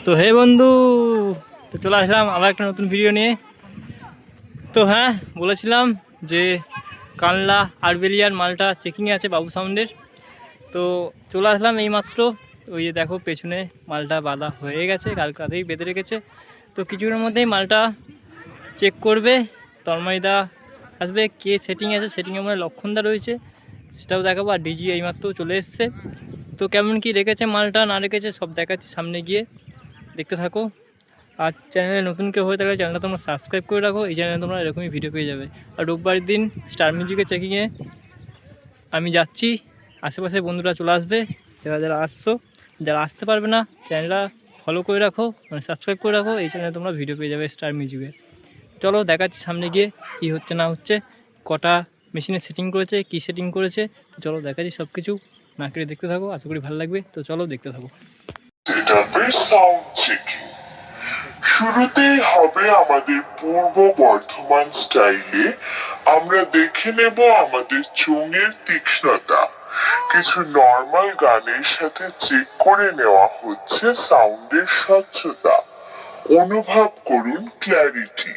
তো হে বন্ধু, তো চলে আসলাম আবার একটা নতুন ভিডিও নিয়ে। তো হ্যাঁ, বলেছিলাম যে কানলা আরবেলিয়ার মালটা চেকিংয়ে আছে বাবু সাউন্ডের। তো চলে আসলাম এইমাত্র। ওই যে দেখো পেছনে মালটা বাঁধা হয়ে গেছে, কাল রাতেই বেঁধে রেখেছে। তো কিছুক্ষণের মধ্যেই মালটা চেক করবে, তন্ময়দা আসবে। কে সেটিং আছে, সেটিংয়ে মনে হয় লক্ষণদা রয়েছে, সেটাও দেখাবো। আর ডিজি এইমাত্র চলে এসছে। তো কেমন কি রেখেছে মালটা না রেখেছে সব দেখাচ্ছি সামনে গিয়ে, দেখতে থাকো। আর চ্যানেলে নতুন কেউ হয়ে থাকলে চ্যানেলটা তোমরা সাবস্ক্রাইব করে রাখো, এই চ্যানেলে তোমরা এরকমই ভিডিও পেয়ে যাবে। আর রোববার দিন স্টার মিউজিকের চেকিংয়ে আমি যাচ্ছি, আশেপাশে বন্ধুরা চলে আসবে। যারা যারা আসছো, যারা আসতে পারবে না চ্যানেলটা ফলো করে রাখো, মানে সাবস্ক্রাইব করে রাখো, এই চ্যানেলে তোমরা ভিডিও পেয়ে যাবে স্টার মিউজিকের। চলো দেখাচ্ছি সামনে গিয়ে কী হচ্ছে না হচ্ছে, কটা মেশিনে সেটিং করেছে, কী সেটিং করেছে। তো চলো দেখাচ্ছি সব কিছু, না কেটে দেখতে থাকো, আশা করি ভালো লাগবে। তো চলো দেখতে থাকো। শুরুতেই হবে আমাদের পূর্ব বর্ধমান স্টাইলে। আমরা দেখে নেব আমাদের চোঙের তীক্ষ্ণতা। কিছু নর্মাল গানের সাথে চেক করে নেওয়া হচ্ছে সাউন্ডের স্বচ্ছতা। অনুভব করুন ক্ল্যারিটি।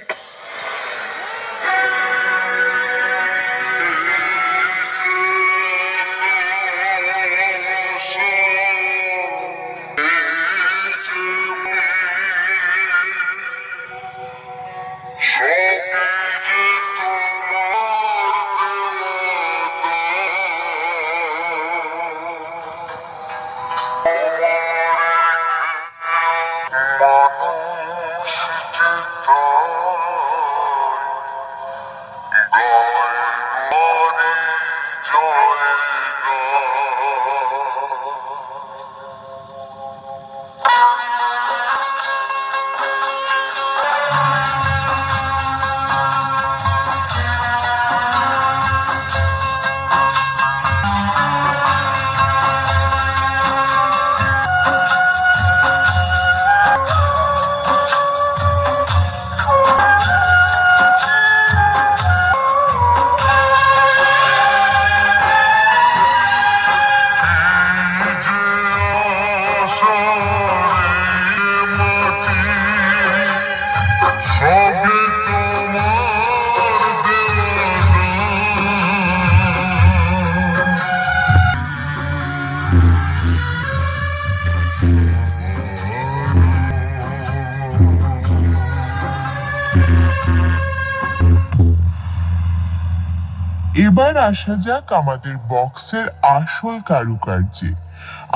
এবার আসা যাক আমাদের বক্সের আসল কারুকার্যে।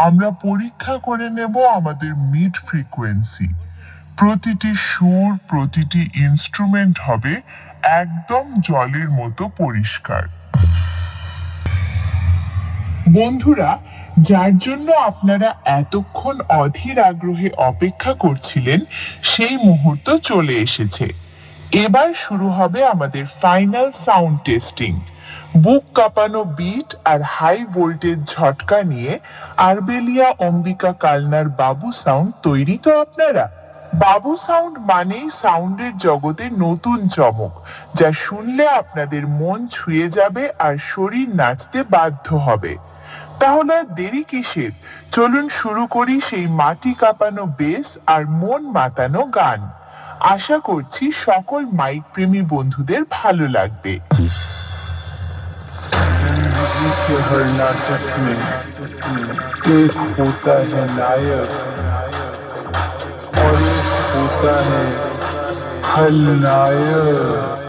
আমরা পরীক্ষা করে নেব আমাদের মিড ফ্রিকোয়েন্সি। প্রতিটি সুর, প্রতিটি ইনস্ট্রুমেন্ট হবে একদম জলের মতো পরিষ্কার। বন্ধুরা, যার জন্য আপনারা এতক্ষণ অধীর আগ্রহে অপেক্ষা করছিলেন, সেই মুহূর্ত চলে এসেছে। এবার শুরু হবে আমাদের ফাইনাল সাউন্ড টেস্টিং। বুক কাঁপানো বিট আর হাই ভোল্টেজ ঝটকা নিয়ে আরবেলিয়া অম্বিকা কালনার বাবু সাউন্ড তৈরি তো আপনারা? বাবু সাউন্ড মানেই সাউন্ডের জগতে নতুন চমক, যা শুনলে আপনাদের মন ছুঁয়ে যাবে আর শরীর নাচতে বাধ্য হবে। তাহলে আর দেরি কিসের? চলুন শুরু করি সেই মাটি কাঁপানো বেস আর মন মাতানো গান। আশা করছি সকল মাইক প্রেমী বন্ধুদের ভালো লাগবে। हर नाटक में एक होता है नायक और एक होता है खलनायक।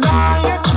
Lion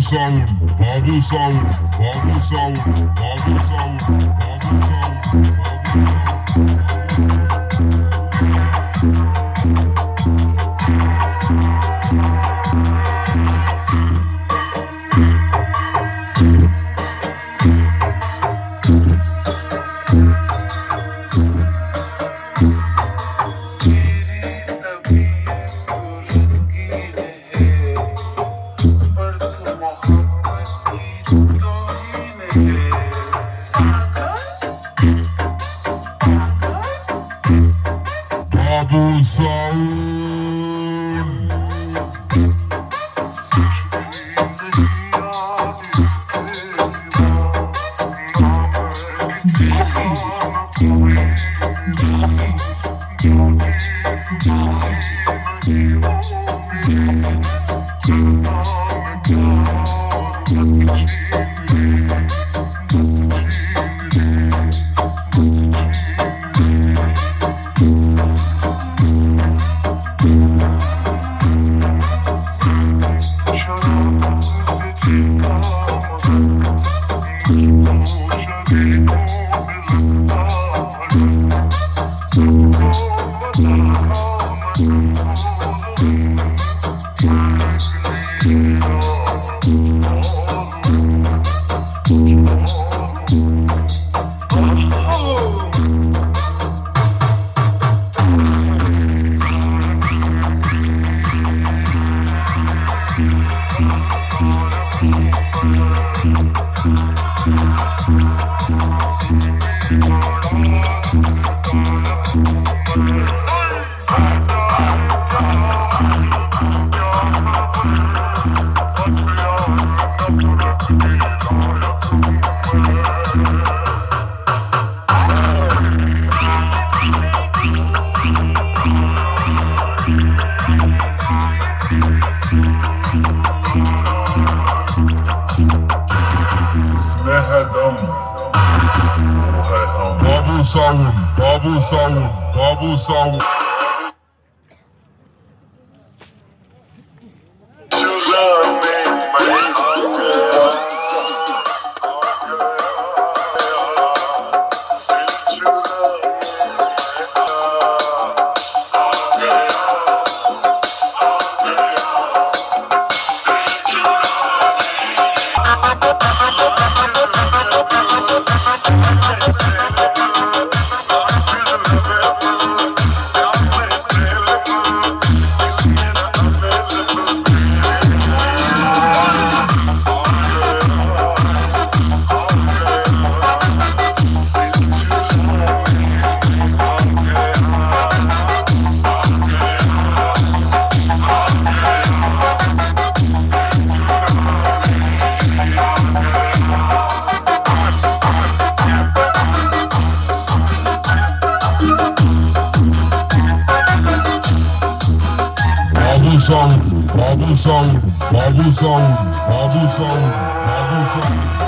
Sound, Babu Sound, Babu Sound, Babu Sound, Babu Babu Sound. Babu Sound, Babu Sound, Babu Sound. Babu Sound, Babu Sound, Babu Sound, Babu Sound, Babu Sound.